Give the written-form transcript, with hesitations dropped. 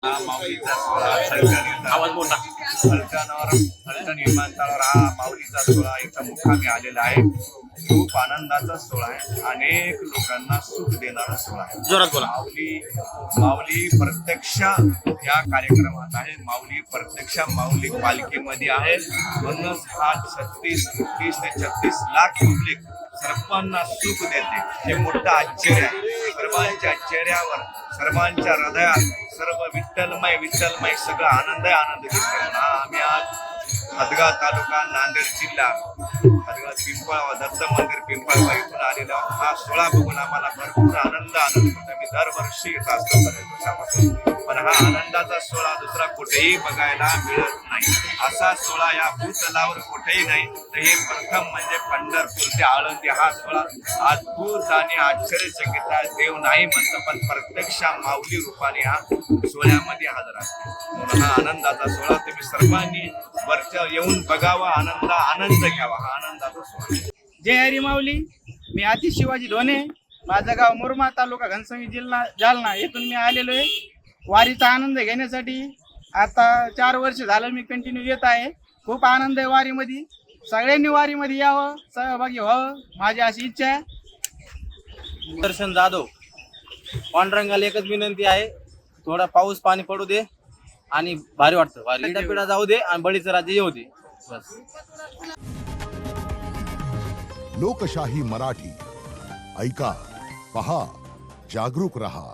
हा माऊलीचा सोहळा फलटण विमानतळावर हा माऊलीचा सोहळा इथं मुक्कामी आलेला आहे. खूप आनंदाचा सोहळा आहे. अनेक लोकांना सुख देणारा सोहळा आहे. जोरात बोला. माऊली प्रत्यक्ष या कार्यक्रमात आहे. माऊली प्रत्यक्ष माऊली पालखीमध्ये आहे. म्हणूनच हा 30 ते 36 लाख पब्लिक सर्वांना सुख देते. हे मोठं आश्चर्य आहे. सर्वांच्या चेहऱ्यावर, सर्वांच्या हृदयात सर्व विठ्ठलमय सगळं आनंद दिसतो. आम्ही आज हदगाव तालुका, नांदेड जिल्हा, हदगाव पिंपळगाव दत्त मंदिर पिंपळगाव इथून आलेलो आहोत. हा सोहळा बघून आम्हाला भरपूर आनंद होतो. मी दरवर्षी येत असतो बरेच वर्षापासून, पण हा आनंदाचा सोहळा दुसरा कुठेही बघायला मिळत नाही. असा सोहळा या भूतलावर कुठेही नाही. तर हे प्रथम म्हणजे पंढरपूर ते आळंदी हा सोहळा अद्भुत आणि आश्चर्यचकित आहे. देव नाही म्हणतं, पण प्रत्यक्ष माऊली रूपाने हा सोहळ्यामध्ये हजर असते. म्हणून हा आनंदाचा सोहळा तुम्ही सर्वांनी वरच्या येऊन बघावा, आनंद घ्यावा. हा आनंदाचा सोहळा. जय हरी माऊली. मी आतिश शिवाजी ढोणे, माझं गाव मुरमाड, तालुका घनसंगी, जिल्हा जालना येथून मी आलेलो आहे वारीचा आनंद घेण्यासाठी. आता 4 वर्ष झालं मी कंटिन्यू येत आहे. खूप आनंद आहे वारीमध्ये. सगळ्यांनी वारीमध्ये यावं, सहभागी व्हावं, माझी अशी इच्छा आहे. दर्शन जाधव. पांडुरंगाला एकच विनंती आहे, थोडा पाऊस पाणी पडू दे आणि भारी वाटतं. वारी पिढा जाऊ दे आणि बळीचं राज्य येऊ दे. बस. लोकशाही मराठी ऐका, पहा, जागरूक रहा.